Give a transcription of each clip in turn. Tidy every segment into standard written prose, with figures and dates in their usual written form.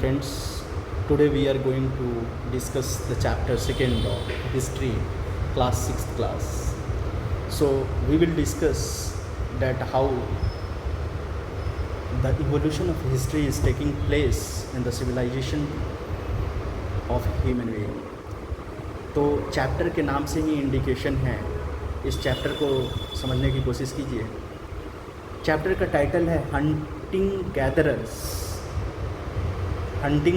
friends. Today we are going to discuss the chapter 2nd of history, class 6th class. So we will discuss that how the evolution of history is taking place in the civilization of human being. तो chapter के नाम से ही indication है, इस chapter को समझने की कोशिश कीजिए। चैप्टर का टाइटल है hunting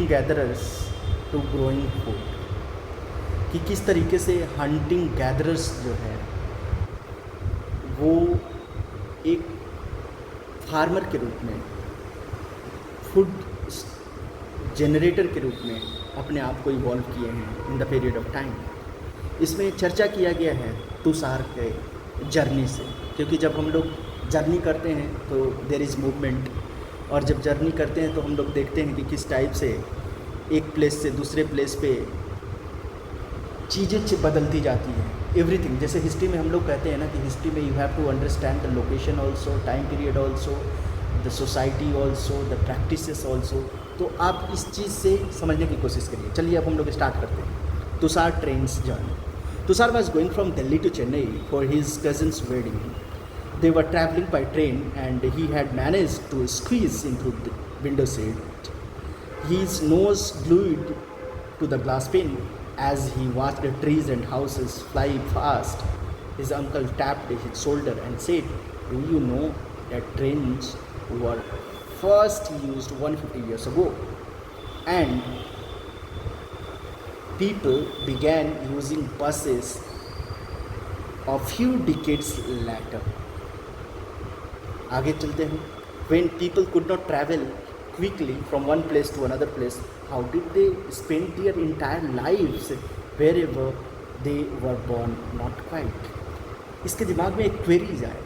gatherers to growing food, कि किस तरीके से हंटिंग गैदरर्स जो है वो एक फार्मर के रूप में, फूड जनरेटर के रूप में अपने आप को इवॉल्व किए हैं in the period of time. इसमें चर्चा किया गया है तुषार के जर्नी से, क्योंकि जब हम लोग जर्नी करते हैं तो देयर इज़ मूवमेंट, और जब जर्नी करते हैं तो हम लोग देखते हैं कि किस टाइप से एक प्लेस से दूसरे प्लेस पे चीज़ें बदलती जाती हैं, एवरीथिंग। जैसे हिस्ट्री में हम लोग कहते हैं ना कि हिस्ट्री में you have to understand the location also, time period also, the society also, the practices also. तो आप इस चीज़ से समझने की कोशिश करिए। चलिए अब हम लोग स्टार्ट करते हैं। Tushar trains journey. Tushar was going from Delhi to Chennai for his cousin's wedding. They were traveling by train and he had managed to squeeze into the window seat. His nose glued to the glass pane as he watched the trees and houses fly past. His uncle tapped his shoulder and said, "Do you know that trains were first used 150 years ago? And people began using buses a few decades later." आगे चलते हैं। When people could not travel quickly from one place to another place, how did they spend their entire lives wherever they were born? Not quite. इसके दिमाग में एक queries आए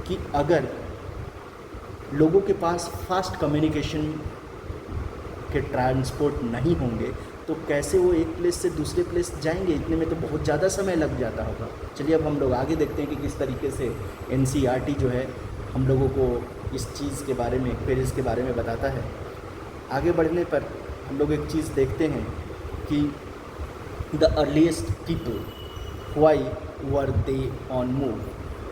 कि अगर लोगों के पास फास्ट कम्युनिकेशन के ट्रांसपोर्ट नहीं होंगे तो कैसे वो एक प्लेस से दूसरे प्लेस जाएंगे? इतने में तो बहुत ज़्यादा समय लग जाता होगा। चलिए अब हम लोग आगे देखते हैं कि किस तरीके से NCERT जो है हम लोगों को इस चीज़ के बारे में, क्वेरीज के बारे में बताता है। आगे बढ़ने पर हम लोग एक चीज़ देखते हैं कि the earliest people why were they on move.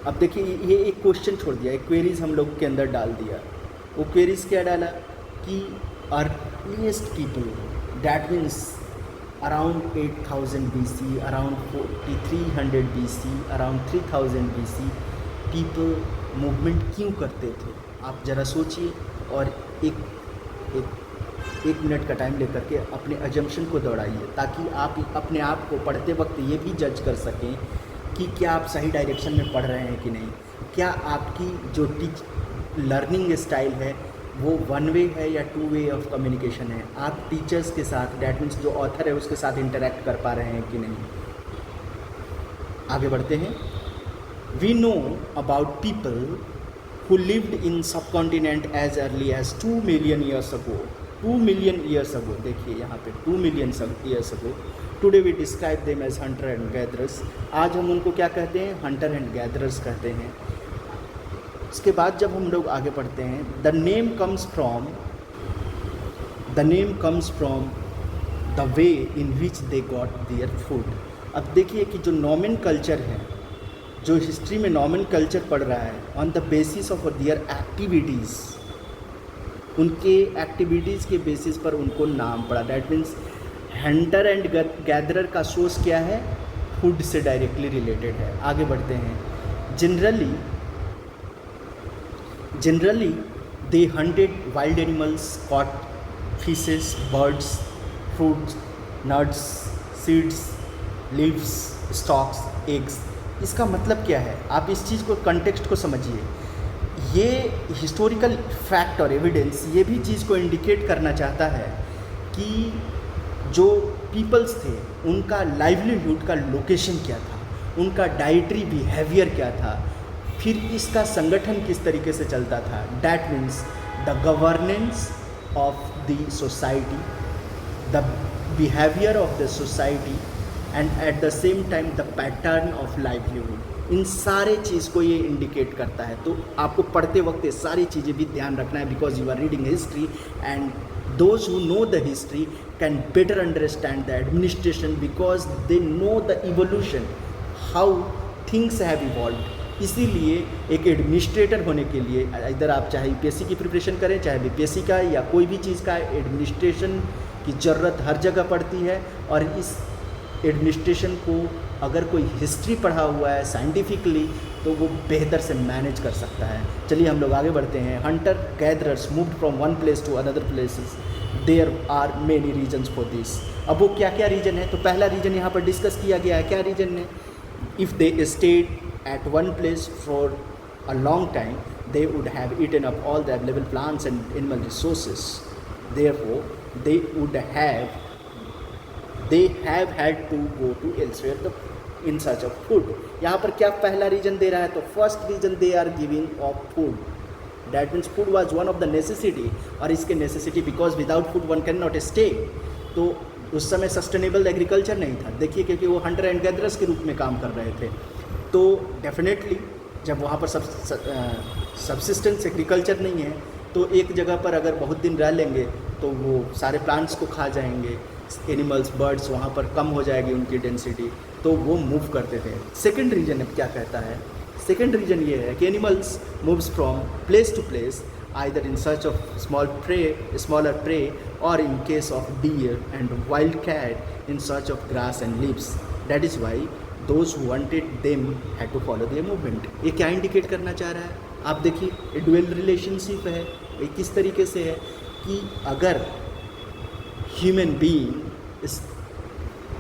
अब देखिए ये एक क्वेश्चन छोड़ दिया, एक क्वेरीज हम लोग के अंदर डाल दिया। वो क्वेरीज क्या डाला कि earliest people, that means around 8000 BC, around 4300 BC, around 3000 BC people movement क्यों करते थे? आप ज़रा सोचिए और एक मिनट का टाइम लेकर के अपने अजम्पशन को दौड़ाइए, ताकि आप अपने आप को पढ़ते वक्त ये भी जज कर सकें कि क्या आप सही डायरेक्शन में पढ़ रहे हैं कि नहीं। क्या आपकी जो लर्निंग स्टाइल है वो वन वे है या टू वे ऑफ कम्युनिकेशन है? आप टीचर्स के साथ, डैट मीन्स जो ऑथर है उसके साथ इंटरेक्ट कर पा रहे हैं कि नहीं। आगे बढ़ते हैं। We know about people who lived in subcontinent as early as 2 million years ago. 2 million years ago, देखिए यहाँ पे 2 million years ago. Today we describe them as hunter and gatherers. आज हम उनको क्या कहते हैं? hunter and gatherers कहते हैं। इसके बाद जब हम लोग आगे पढ़ते हैं, the name comes from the way in which they got their food. अब देखिए कि जो नॉमन कल्चर है, जो हिस्ट्री में नॉमन कल्चर पढ़ रहा है, on the basis of their activities, उनके एक्टिविटीज़ के बेसिस पर उनको नाम पड़ा। That means Hunter and gatherer का सोर्स क्या है? फूड से डायरेक्टली रिलेटेड है। आगे बढ़ते हैं। Generally they hunted wild animals, caught fishes, birds, fruits, nuts, seeds, leaves, stalks, eggs. इसका मतलब क्या है? आप इस चीज़ को, कंटेक्स्ट को समझिए। ये हिस्टोरिकल फैक्ट और एविडेंस ये भी चीज़ को इंडिकेट करना चाहता है कि जो पीपल्स थे उनका लाइवलीहुड का लोकेशन क्या था, उनका डाइटरी बिहेवियर क्या था, फिर इसका संगठन किस तरीके से चलता था। That means the governance of the society, the behaviour of the society, and at the same time the pattern of livelihood, इन सारे चीज़ को ये इंडिकेट करता है। तो आपको पढ़ते वक्त ये सारी चीज़ें भी ध्यान रखना है, because you are reading history and those who know the history can better understand the administration because they know the evolution, how things have evolved। इसीलिए एक एडमिनिस्ट्रेटर होने के लिए इधर आप चाहे यूपीएससी की प्रिपरेशन करें, चाहे बीपीएससी का या कोई भी चीज़ का, एडमिनिस्ट्रेशन की ज़रूरत हर जगह पड़ती है। और इस एडमिनिस्ट्रेशन को अगर कोई हिस्ट्री पढ़ा हुआ है साइंटिफिकली तो वो बेहतर से मैनेज कर सकता है। चलिए हम लोग आगे बढ़ते हैं। Hunter gatherers moved from one place to another places, there are many reasons for this. अब वो क्या क्या रीजन है, तो पहला रीजन यहाँ पर डिस्कस किया गया है। क्या रीजन है? If they stayed at one place for a long time they would have eaten up all the available plants and animal resources, therefore they have had to go to elsewhere in search of food। यहाँ पर क्या पहला reason दे रहा है, तो first reason they are giving of food, that means food was one of the necessity. और इसके necessity because without food one can not stay. तो उस समय सस्टेनेबल एग्रीकल्चर नहीं था, देखिए, क्योंकि वो हंटर एंड गैदरर्स के रूप में काम कर रहे थे। तो डेफिनेटली जब वहाँ पर सब्सिस्टेंस एग्रीकल्चर नहीं है तो एक जगह पर अगर बहुत दिन रह लेंगे तो वो सारे प्लांट्स को खा जाएंगे, एनिमल्स बर्ड्स वहाँ पर कम हो जाएगी उनकी डेंसिटी, तो वो मूव करते थे। सेकंड रीजन अब क्या कहता है? सेकंड रीजन ये है कि animals moves from place to place either in search of smaller prey और in case of deer and wild cat in search of grass and leaves, that is why those who wanted them had to follow their movement। ये क्या indicate करना चाह रहा है? आप देखिए, dual relationship है। ये किस तरीके से है कि अगर ह्यूमन बीइंग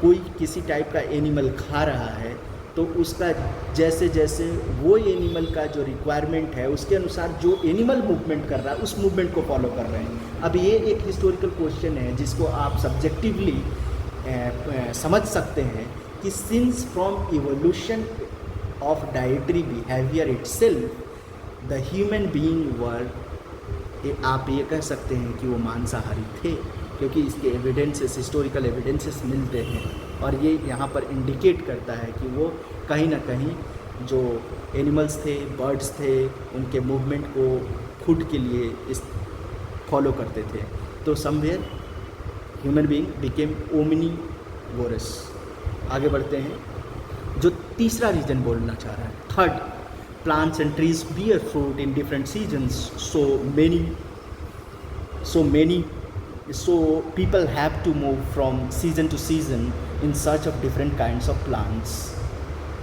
कोई किसी टाइप का एनिमल खा रहा है तो उसका जैसे जैसे वो एनिमल का जो रिक्वायरमेंट है उसके अनुसार जो एनिमल मूवमेंट कर रहा है उस मूवमेंट को फॉलो कर रहे हैं। अब ये एक हिस्टोरिकल क्वेश्चन है जिसको आप सब्जेक्टिवली समझ सकते हैं कि since from evolution of dietary behaviour itself the human being were, आप ये कह सकते हैं कि वो मांसाहारी थे, क्योंकि इसके एविडेंसेस, हिस्टोरिकल एविडेंसेस मिलते हैं। और ये यहाँ पर इंडिकेट करता है कि वो कहीं ना कहीं जो एनिमल्स थे, बर्ड्स थे, उनके मूवमेंट को फूड के लिए इस फॉलो करते थे। तो somewhere human being became omnivorous. आगे बढ़ते हैं। जो तीसरा रीजन बोलना चाह रहा है, third, plants and trees bear fruit in different seasons, so people have to move from season to season in search of different kinds of plants।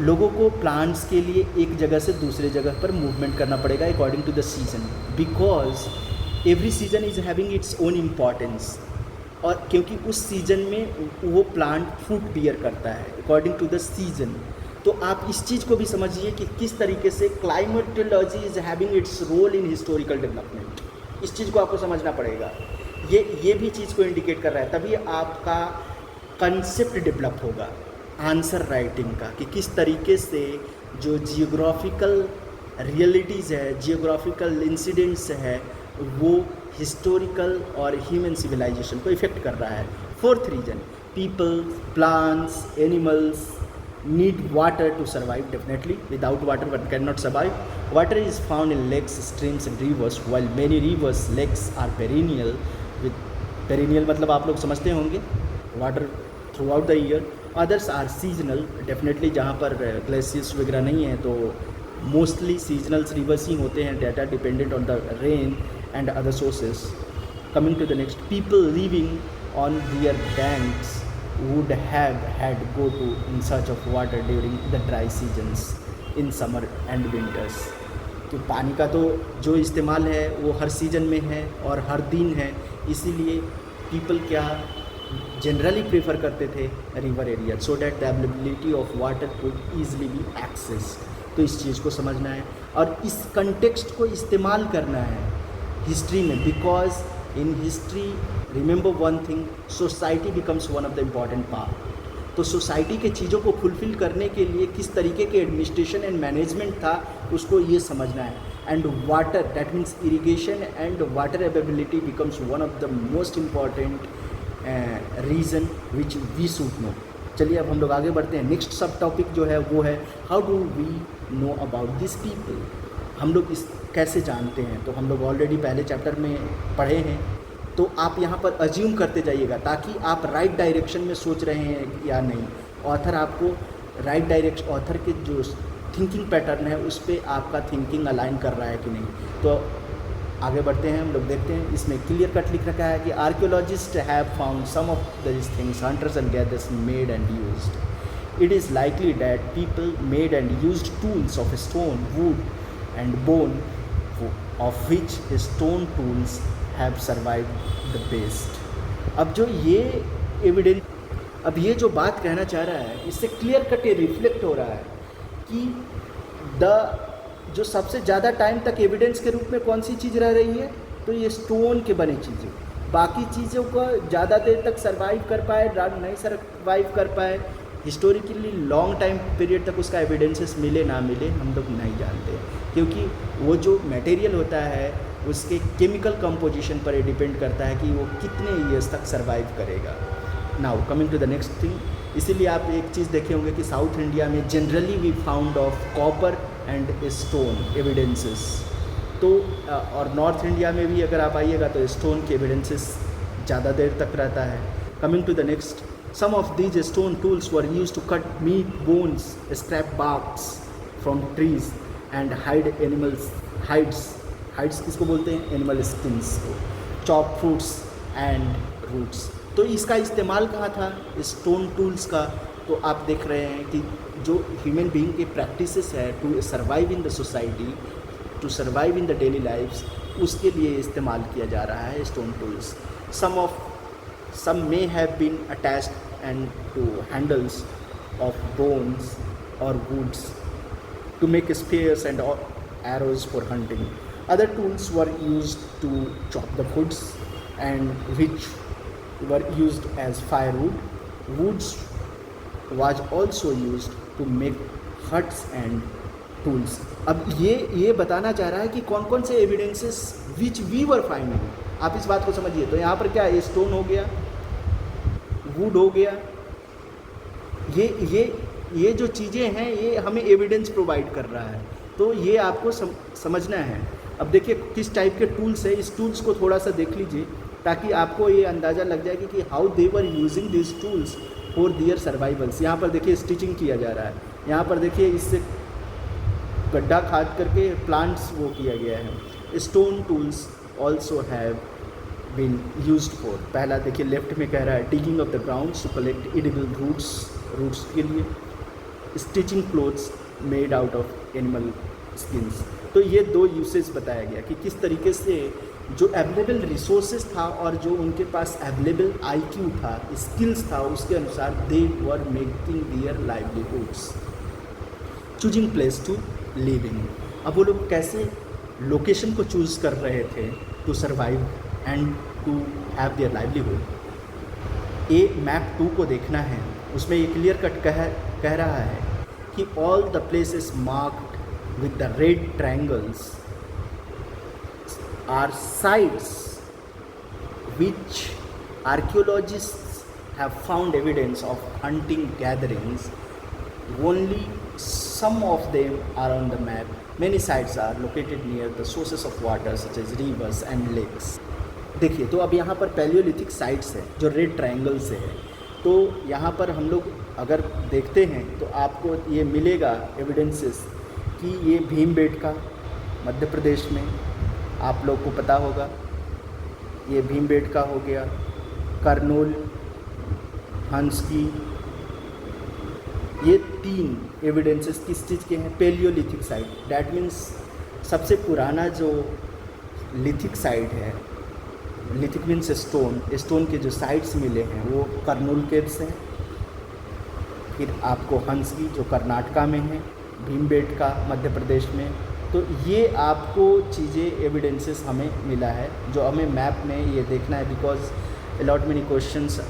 लोगों को प्लांट्स के लिए एक जगह से दूसरे जगह पर मूवमेंट करना पड़ेगा according to the season, because every season is having its own importance. और क्योंकि उस सीजन में वो प्लांट फ्रूट बियर करता है अकॉर्डिंग टू द सीजन। तो आप इस चीज़ को भी समझिए कि किस तरीके से climatology is having its role in historical development. इस चीज़ को आपको समझना पड़ेगा। ये भी चीज़ को इंडिकेट कर रहा है, तभी आपका कंसेप्ट डेवलप होगा आंसर राइटिंग का, कि किस तरीके से जो जियोग्राफिकल रियलिटीज़ है, जियोग्राफिकल इंसिडेंट्स है, वो हिस्टोरिकल और ह्यूमन सिविलाइजेशन को इफेक्ट कर रहा है। Fourth reason, people, plants, animals need water to survive. Definitely without water one can not survive. Water is found in lakes, streams and rivers, while many rivers, lakes are perennial. With perennial मतलब आप लोग समझते होंगे, water throughout the year. Others are seasonal, definitely जहाँ पर glaciers वगैरह नहीं है तो मोस्टली सीजनल रिवर्स ही होते हैं, data dependent on the rain and other sources। Coming to the next, people living on their banks would have had go to in search of water during the dry seasons in summer and winters। तो पानी का तो जो इस्तेमाल है वो हर season में है और हर दिन है, इसीलिए पीपल क्या जनरली प्रेफर करते थे river area, so that the availability of water could easily B accessed. तो इस चीज़ को समझना है और इस कंटेक्स्ट को इस्तेमाल करना है हिस्ट्री में, because in history remember one thing, society becomes one of the important part. तो सोसाइटी के चीज़ों को फुलफिल करने के लिए किस तरीके के एडमिनिस्ट्रेशन एंड मैनेजमेंट था उसको ये समझना है। And water, that means irrigation and water availability becomes one of the most important reason which we should know. चलिए अब हम लोग आगे बढ़ते हैं। नेक्स्ट सब टॉपिक जो है वो है how do we know about this people. हम लोग इस कैसे जानते हैं, तो हम लोग ऑलरेडी पहले चैप्टर में पढ़े हैं, तो आप यहाँ पर अज्यूम करते जाइएगा ताकि आप राइट डायरेक्शन में सोच रहे हैं या नहीं। ऑथर आपको राइट डायरेक्शन, ऑथर के जो थिंकिंग पैटर्न है उस पर आपका थिंकिंग अलाइन कर रहा है कि नहीं। तो आगे बढ़ते हैं, हम लोग देखते हैं। इसमें क्लियर कट लिख रखा है कि archaeologist have found some of this things hunters and gathers made and used. It is likely that people made and used tools of stone, wood and bone, of which stone tools have survived the best. अब जो ये evidence, अब ये जो बात कहना चाह रहा है, इससे क्लियर कट ये रिफ्लेक्ट हो रहा है कि जो सबसे ज़्यादा टाइम तक एविडेंस के रूप में कौन सी चीज़ रह रही है, तो ये स्टोन के बने चीज़ें। बाकी चीज़ों को ज़्यादा देर तक सर्वाइव कर पाए, नहीं सर्वाइव कर पाए, हिस्टोरिकली लॉन्ग टाइम पीरियड तक उसका एविडेंसेस मिले ना मिले हम लोग नहीं जानते, क्योंकि वो जो मटेरियल होता है उसके केमिकल कंपोजिशन पर डिपेंड करता है कि वो कितने ईयर्स तक सर्वाइव करेगा। Now coming to the next thing, इसीलिए आप एक चीज़ देखे होंगे कि साउथ इंडिया में generally we found of copper and stone evidences, तो और नॉर्थ इंडिया में भी अगर आप आइएगा तो स्टोन के एविडेंसेस ज़्यादा देर तक रहता है। Coming to the next, some of these stone tools were used to cut meat, bones, scrape barks from trees and hide animals hides किसको बोलते हैं, एनिमल स्किन्स को, चॉप फ्रूट्स एंड रूट्स। तो इसका इस्तेमाल कहाँ था स्टोन टूल्स का, तो आप देख रहे हैं कि जो ह्यूमन बीइंग के प्रैक्टिसेस है to survive in the society, to survive in the daily lifes, उसके लिए इस्तेमाल किया जा रहा है stone tools. Some may have been attached and to handles of bones और woods to make spears and arrows for hunting. Other tools were used to chop the woods and which were used as firewood. Woods was also used to make huts and tools. अब ये बताना चाह रहा है कि कौन कौन से evidences which we were finding. आप इस बात को समझिए। तो यहाँ पर क्या है, स्टोन हो गया, वुड हो गया, ये जो चीज़ें हैं ये हमें एविडेंस प्रोवाइड कर रहा है, तो ये आपको समझना है। अब देखिए किस टाइप के टूल्स है, इस टूल्स को थोड़ा सा देख लीजिए ताकि आपको ये अंदाज़ा लग जाएगा कि how they were using this tools for their survivals. यहाँ पर देखिए स्टिचिंग किया जा रहा है, यहाँ पर देखिए इससे गड्ढा खाद करके प्लांट्स वो किया गया है। Stone tools also have been used for, पहला देखिए लेफ्ट में कह रहा है digging of the ground to collect edible roots के लिए, stitching clothes made out of animal skins. तो ये दो यूसेज बताया गया कि किस तरीके से जो अवेलेबल रिसोर्सेज था और जो उनके पास अवेलेबल IQ था, स्किल्स था, उसके अनुसार they were making their livelihoods, choosing place to live in. अब वो लोग कैसे लोकेशन को चूज़ कर रहे थे to survive and to have their livelihood. A map 2 को देखना है, उसमें ये क्लियर कट कह रहा है कि all the places marked with the red triangles are sites which archaeologists have found evidence of hunting gatherings. Only some of them are on the map. Many sites are located near the sources of water such as rivers and lakes. देखिए तो अब यहाँ पर Palaeolithic sites है जो red triangle से है, तो यहाँ पर हम लोग अगर देखते हैं तो आपको ये मिलेगा एविडेंसेस कि ये भीमबेटका मध्य प्रदेश में, आप लोग को पता होगा ये भीमबेटका हो गया, करनूल, हंसकी, ये 3 एविडेंसेस किस चीज़ के हैं, पैलियोलिथिक साइट। डैट मीन्स सबसे पुराना जो लिथिक साइट है, लिथिक मीन्स स्टोन के जो साइट्स मिले हैं वो करनूल केव्स हैं, फिर आपको हंसकी जो कर्नाटका में है, भीमबेटका मध्य प्रदेश में। तो ये आपको चीज़ें एविडेंसेस हमें मिला है जो हमें मैप में ये देखना है, because a lot many questions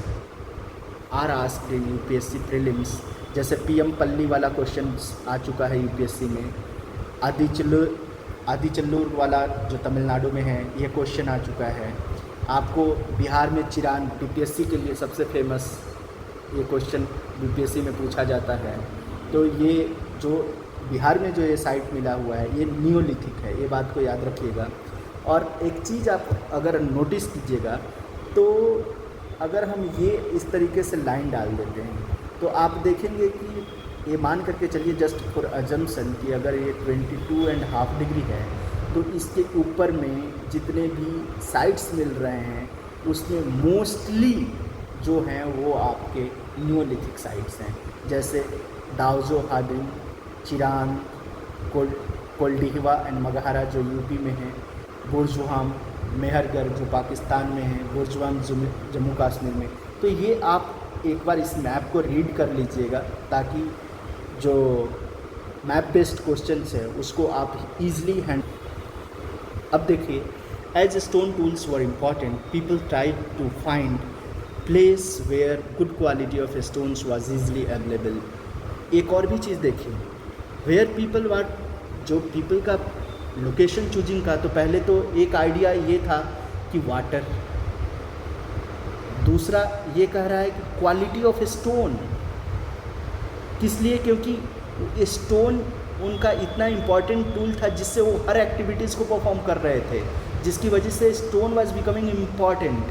are asked in UPSC prelims. जैसे PM पल्ली वाला क्वेश्चन आ चुका है UPSC में, आदिचल्लूर वाला जो तमिलनाडु में है ये क्वेश्चन आ चुका है। आपको बिहार में चिरान DPSC के लिए सबसे फेमस ये क्वेश्चन यूपीएससी में पूछा जाता है। तो ये जो बिहार में जो ये साइट मिला हुआ है ये नियोलिथिक है, ये बात को याद रखिएगा। और एक चीज़ आप अगर नोटिस कीजिएगा तो अगर हम ये इस तरीके से लाइन डाल देते हैं तो आप देखेंगे कि ये मान करके चलिए जस्ट फॉर अजम्पशन कि अगर ये 22.5 डिग्री है तो इसके ऊपर में जितने भी साइड्स मिल रहे हैं उसमें मोस्टली जो हैं वो आपके नियोलिथिक साइट्स हैं, जैसे दावजो हादिम, चिरान, कोल्डिहवा एंड मगहरा जो यूपी में है, बुर्जुहाम, मेहरगढ़ जो पाकिस्तान में है, बुर्जुहाम जम्मू कश्मीर में। तो ये आप एक बार इस मैप को रीड कर लीजिएगा ताकि जो मैप बेस्ड क्वेश्चंस है उसको आप इजीली अब देखिए, as stone tools were important people try to find place where good quality of stones was easily available. एक और भी चीज़ देखिए, वेयर पीपल वर, जो पीपल का लोकेशन चूजिंग का, तो पहले तो एक आइडिया ये था कि वाटर, दूसरा ये कह रहा है कि क्वालिटी ऑफ स्टोन। किस लिए? क्योंकि स्टोन उनका इतना इम्पॉर्टेंट टूल था जिससे वो हर एक्टिविटीज़ को परफॉर्म कर रहे थे, जिसकी वजह से स्टोन वाज बिकमिंग इम्पॉर्टेंट।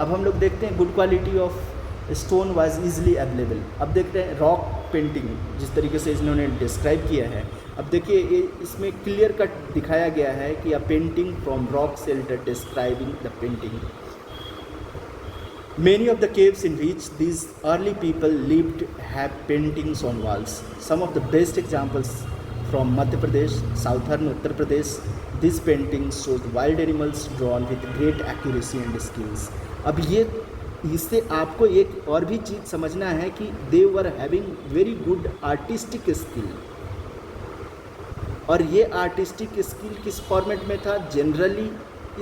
अब हम लोग देखते हैं good quality of stone was easily available. अब देखते हैं रॉक पेंटिंग जिस तरीके से इन्होंने डिस्क्राइब किया है। अब देखिए ये इसमें क्लियर कट दिखाया गया है कि अ painting from rock shelter describing the painting. Many of the caves in which these early people lived have paintings on walls. Some of the best examples from Madhya Pradesh, southern Uttar Pradesh. These paintings shows wild animals drawn with great accuracy and skills. अब ये इससे आपको एक और भी चीज़ समझना है कि they were having very good artistic skill. और ये आर्टिस्टिक स्किल किस फॉर्मेट में था? जनरली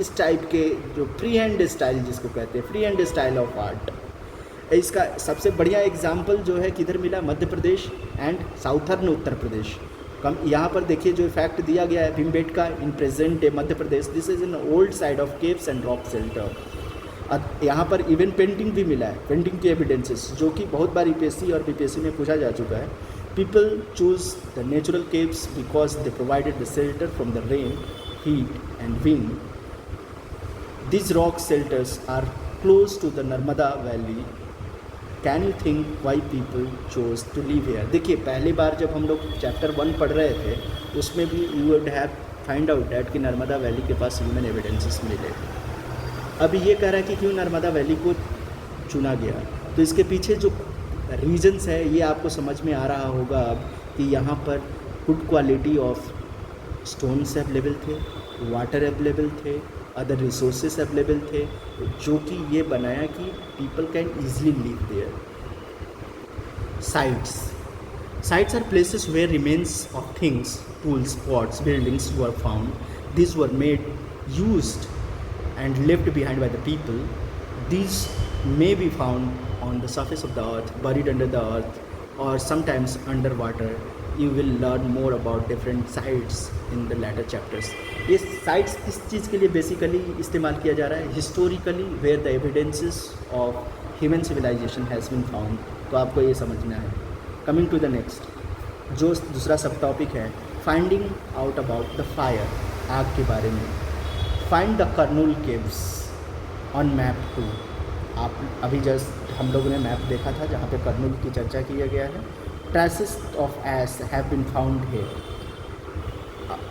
इस टाइप के जो फ्री हैंड स्टाइल जिसको कहते हैं, free hand style of art. इसका सबसे बढ़िया एग्जांपल जो है किधर मिला? Madhya Pradesh and southern Uttar Pradesh. कम यहाँ पर देखिए जो फैक्ट दिया गया है भीमबेटका इन present day Madhya Pradesh, this is in old side of caves and rock shelter. यहाँ पर इवन पेंटिंग भी मिला है, पेंटिंग के एविडेंसेस जो कि बहुत बार यूपीएससी और बीपीएससी में पूछा जा चुका है। People choose the natural caves because they provided the shelter from the rain, heat and wind. These rock shelters are close to the Narmada Valley. Can you think why people chose to live here? देखिए पहली बार जब हम लोग chapter 1 पढ़ रहे थे उसमें भी you would have find out that कि नर्मदा वैली के पास ह्यूमन एविडेंसेस मिले। अभी ये कह रहा है कि क्यों नर्मदा वैली को चुना गया, तो इसके पीछे जो रीजन्स है ये आपको समझ में आ रहा होगा अब कि यहाँ पर good quality of stones available थे, वाटर अवेलेबल थे, अदर रिसोर्सेस अवेलेबल थे, जो कि ये बनाया कि people can easily live there. Sites are places where remains of things, tools, pots, buildings were found. This were made used and left behind by the people. These may be found on the surface of the earth, buried under the earth, or sometimes underwater. You will learn more about different sites in the later chapters. ये sites किस चीज़ के लिए basically इस्तेमाल किया जा रहा है? Historically where the evidences of human civilization has been found. तो आपको ये समझना है। Coming to the next, जो दूसरा सब टॉपिक है, finding out about the fire, आग के बारे में। Find the Kurnool caves on map 2। आप अभी जस्ट हम लोगों ने मैप देखा था जहाँ पे कर्नूल की चर्चा किया गया है। Traces of ash have been found here.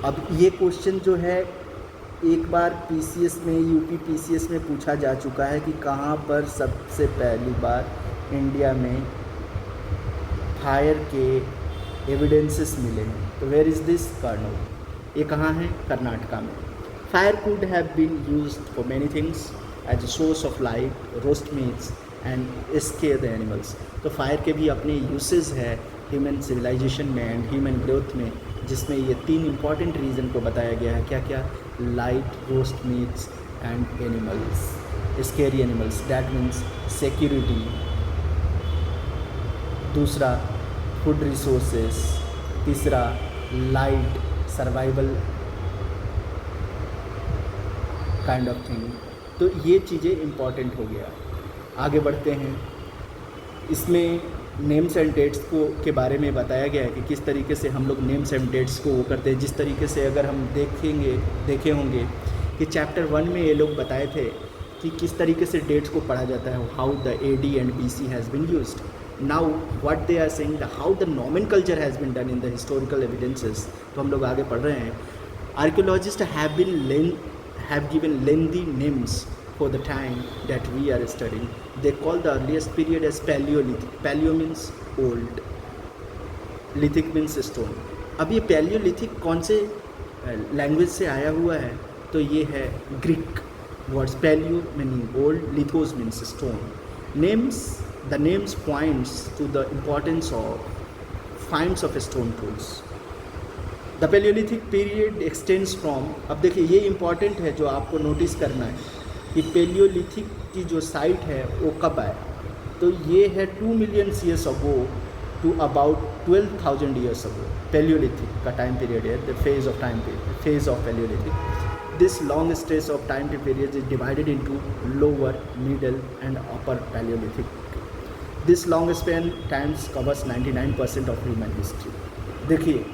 अब ये क्वेश्चन जो है एक बार पीसीएस में, यूपी पीसीएस में पूछा जा चुका है कि कहाँ पर सबसे पहली बार इंडिया में फायर के एविडेंसेस मिले हैं। तो वेयर इज़ दिस? कर्नूल। ये कहाँ है? कर्नाटका में। Fire could have been used for many things as a source of light, roast meats and scare the animals. तो फायर के भी अपने यूसेस है ह्यूमन सिविलाइजेशन में एंड ह्यूमन ग्रोथ में, जिसमें ये 3 इंपॉर्टेंट रीज़न को बताया गया है। क्या क्या? Light, roast meets and animals, scary animals, that means security. दूसरा फूड रिसोर्सेस, तीसरा light, survival kind of thing. तो ये चीज़ें इम्पॉर्टेंट हो गया। आगे बढ़ते हैं। इसमें नेम्स एंड डेट्स को के बारे में बताया गया है कि किस तरीके से हम लोग नेम्स एंड डेट्स को वो करते हैं। जिस तरीके से अगर हम देखे होंगे कि चैप्टर 1 में ये लोग बताए थे कि किस तरीके से डेट्स को पढ़ा जाता है, how the AD and BC has been used. Now what they are saying how the nomenclature has been done in the historical evidences. तो हम लोग आगे पढ़ रहे हैं। Archaeologist have given lengthy names for the time that we are studying. They call the earliest period as Paleolithic. Paleo means old, lithic means stone. अब ये Paleolithic कौन से लैंग्वेज से आया हुआ है? तो ये है Greek words, paleo meaning old, lithos means stone. The names points to the importance of finds of stone tools. The Palaeolithic period extends from, अब देखिए ये इंपॉर्टेंट है जो आपको नोटिस करना है कि पैलियोलिथिक की जो साइट है वो कब आया। तो ये है 2 million years ago to about 12,000 years ago. Palaeolithic का टाइम पीरियड है, the phase of palaeolithic. This long stretch of time period is divided into lower, middle and upper palaeolithic. This long span times covers 99% of human history. देखिए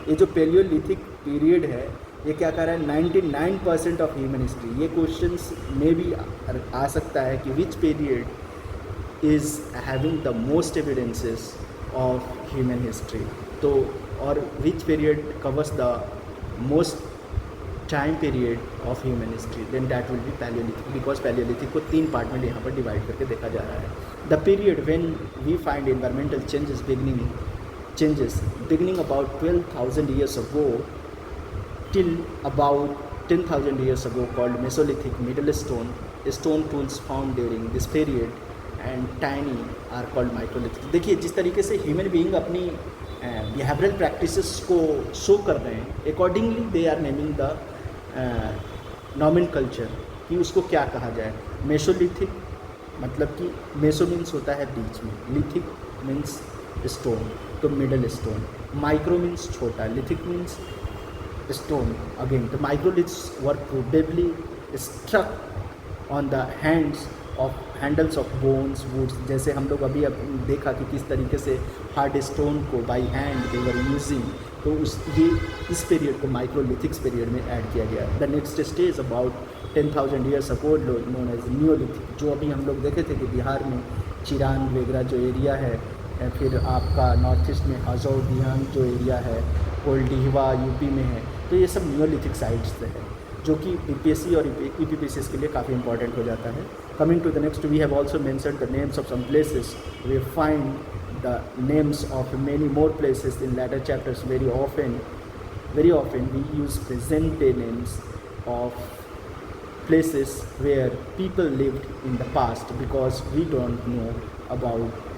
ये जो Palaeolithic period है ये क्या कर रहा है, 99% ऑफ ह्यूमन हिस्ट्री. ये क्वेश्चंस में भी आ सकता है कि which period is having the most evidences of human history. तो और which period covers the most time period of human history, then that will be palaeolithic. Because palaeolithic को 3 पार्ट में यहाँ पर डिवाइड करके देखा जा रहा है. The period when we find environmental changes beginning about 12,000 years ago till about 10,000 years ago, called Mesolithic. Middle stone tools found during this period and tiny are called Microlithic. देखिए जिस तरीके से ह्यूमन बीइंग अपनी behavioural practices को show कर रहे हैं, accordingly they are naming the nomenclature कि उसको क्या कहा जाए. मेसोलिथिक मतलब कि मेसो मीन्स होता है बीच में, लिथिक मीन्स स्टोन, तो मिडल स्टोन. माइक्रो मीन्स छोटा, लिथिक मीन्स स्टोन अगेन. तो microliths were probably struck on the handles of bones, woods. जैसे हम लोग अभी देखा कि किस तरीके से हार्ड स्टोन को by hand they were using. तो इस पीरियड को माइक्रोलिथिक्स पीरियड में ऐड किया गया. The next stage about 10,000 years ago known as neolithic, जो अभी हम लोग देखे थे कि बिहार में चिरांद वगैरह जो एरिया है, फिर आपका नॉर्थ ईस्ट में हजौर दिहान जो एरिया है, कोल्डिहवा यूपी में है. तो ये सब न्यूलिथिक साइट्स से है जो कि यूपीएससी और ईपीपीसीएस के लिए काफ़ी इंपॉर्टेंट हो जाता है. Coming to the next, we have also mentioned the names of some places. We find the names of many more places in later chapters. Very often we use present day names of places where people lived in the past because we don't know about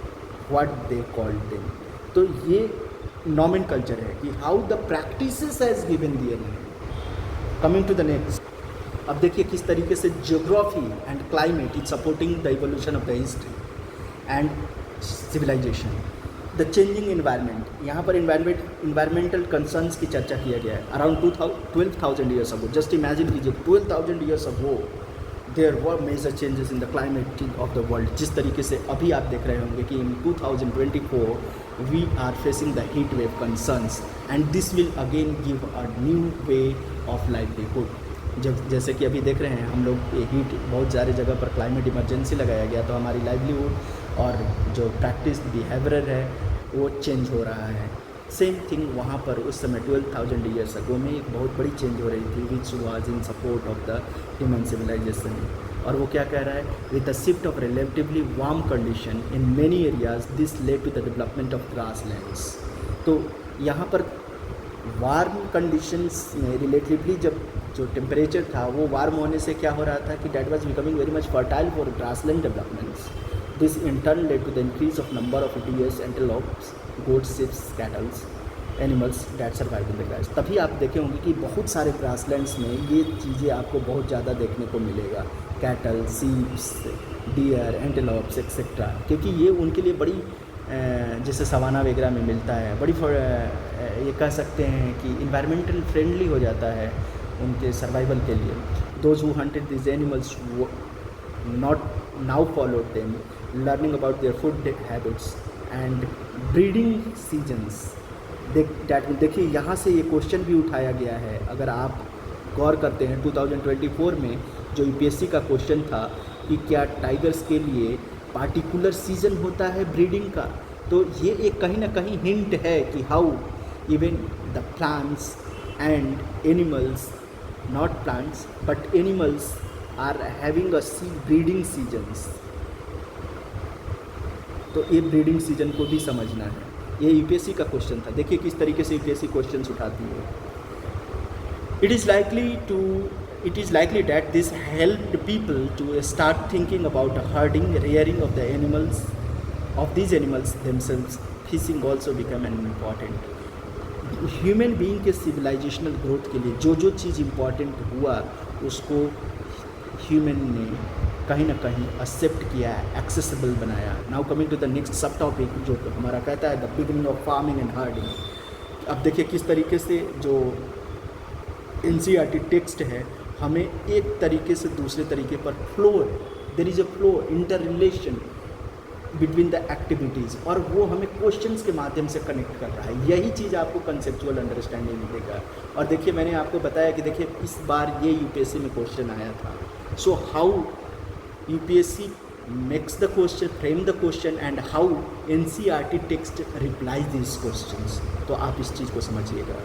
what they called them. तो ये nomenclature है कि how the practices has given their name. Coming to the next, अब देखिए किस तरीके से geography and climate is supporting the evolution of the history and civilization. The changing environment, यहाँ पर इन्वायरमेंटल कंसर्न्स की चर्चा किया गया है. Around 12,000 years ago, just imagine कीजिए 12,000 years ago there were major changes in the climate of the world. जिस तरीके से अभी आप देख रहे होंगे कि in 2024 we are facing the heat wave concerns and this will again give a new way of livelihood. जैसे कि अभी देख रहे हैं हम लोग, ये हीट बहुत सारे जगह पर क्लाइमेट इमरजेंसी लगाया गया, तो हमारी लाइवलीहुड और जो प्रैक्टिस बिहेवियर है वो चेंज हो रहा है. सेम थिंग वहाँ पर उस समय 12,000 ईयर्स अगो में एक बहुत बड़ी चेंज हो रही थी which was in support of the human civilization. और वो क्या कह रहा है, with the shift of relatively warm condition in many areas this led to the development of grasslands. तो यहाँ पर वार्म कंडीशंस में रिलेटिवली जब जो टेम्परेचर था वो वार्म होने से क्या हो रहा था कि that was becoming very much fertile for grassland developments. This in turn led to the increase of number of deers, antelopes, goats, sheeps, cattles, animals that survive in the grass. तभी आप देखे होंगे कि बहुत सारे ग्रासलैंड्स में ये चीज़ें आपको बहुत ज़्यादा देखने को मिलेगा, कैटल, सीप्स, डियर, एंटेलोप्स एक्सेट्रा, क्योंकि ये उनके लिए बड़ी जैसे सवाना वगैरह में मिलता है, बड़ी ये कह सकते हैं कि इन्वायरमेंटल फ्रेंडली हो जाता है उनके सर्वाइवल के लिए. Those who hunted this animals not now followed them, learning about their food habits and breeding seasons. देखिए यहाँ से ये क्वेश्चन भी उठाया गया है, अगर आप गौर करते हैं 2024 में जो यूपीएससी का क्वेश्चन था कि क्या टाइगर्स के लिए पार्टिकुलर सीजन होता है ब्रीडिंग का, तो ये एक कहीं ना कहीं हिंट है कि how even the plants and animals, not plants but animals are having a breeding seasons. तो ये ब्रीडिंग सीजन को भी समझना है। ये यूपीएससी का क्वेश्चन था, देखिए किस तरीके से यूपीएससी क्वेश्चंस उठाती है। It is likely that this helped people to start thinking about herding, rearing of the animals, of these animals themselves. Fishing also became an important. Human being के civilisational growth के लिए जो चीज़ important हुआ उसको human ने कहीं ना कहीं एक्सेप्ट किया है, एक्सेसिबल बनाया। Now coming to the next sub topic जो हमारा कहता है the beginning of farming and herding. अब देखिए किस तरीके से जो एनसीईआरटी टेक्स्ट है हमें एक तरीके से दूसरे तरीके पर फ्लो है, there is a flow, inter relation between the activities, और वो हमें क्वेश्चंस के माध्यम से कनेक्ट कर रहा है। यही चीज़ आपको कंसेप्चुअल अंडरस्टैंडिंग देगा। और देखिए मैंने आपको बताया कि देखिए इस बार ये यूपीएससी में क्वेश्चन आया था। So how UPSC makes the question, frame the question and how NCERT text replies this questions, तो आप इस चीज़ को समझिएगा।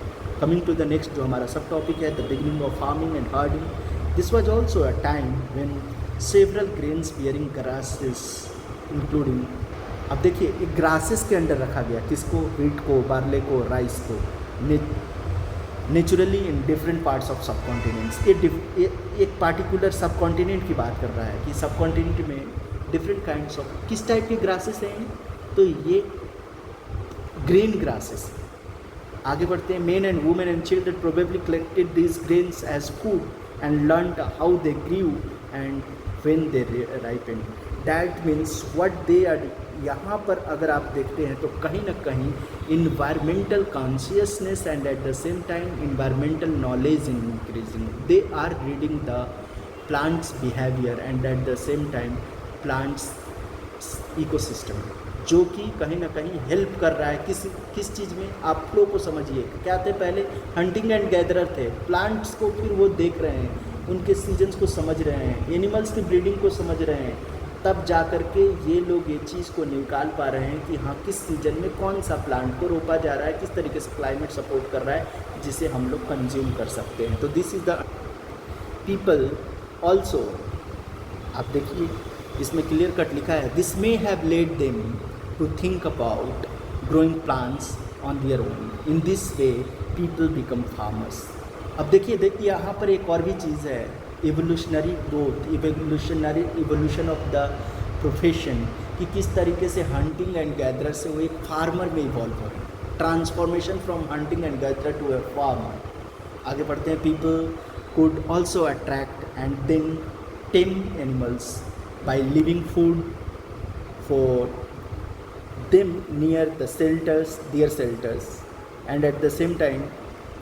कमिंग टू द नेक्स्ट जो हमारा सब टॉपिक है the beginning of farming and herding. This was also a time when several grains bearing grasses including, अब देखिए एक ग्रासेस के अंडर रखा गया किसको, व्हीट को, बार्ले को, राइस को, naturally in different parts of sub continents. एक पार्टिकुलर सब कॉन्टिनेंट की बात कर रहा है कि सब कॉन्टिनेंट में डिफरेंट काइंड्स ऑफ किस टाइप के ग्रासेस हैं, तो ये ग्रेन ग्रासेस। आगे बढ़ते हैं। Men and women and children probably collected this grains as food and learned how they grew and when they ripened. That means what they are. यहाँ पर अगर आप देखते हैं तो कहीं ना कहीं environmental consciousness and at the same time environmental knowledge in increasing, they are reading the plants behaviour and at the same time plants ecosystem, जो कि कहीं ना कहीं हेल्प कर रहा है किस चीज़ में। आप फ्लो को समझिए, क्या थे पहले हंटिंग एंड गैदरर थे, प्लांट्स को फिर वो देख रहे हैं, उनके सीजन्स को समझ रहे हैं, एनिमल्स की ब्रीडिंग को समझ रहे हैं, तब जा कर के ये लोग ये चीज़ को निकाल पा रहे हैं कि हाँ किस सीजन में कौन सा प्लांट को रोपा जा रहा है, किस तरीके से क्लाइमेट सपोर्ट कर रहा है जिसे हम लोग कंज्यूम कर सकते हैं। तो this is the people also. आप देखिए इसमें क्लियर कट लिखा है this may have led them to think about growing plants on their own, in this way people become farmers. अब देखिए यहाँ पर एक और भी चीज़ है, evolutionary growth, evolution of the profession, कि किस तरीके से हंटिंग एंड गैदरर से वो एक फार्मर में इवॉल्व हो रहे हैं, transformation from hunting and gatherer to a farmer. आगे बढ़ते हैं। People could also attract and then tame animals by living food for them near the shelters, their shelters, and at the same time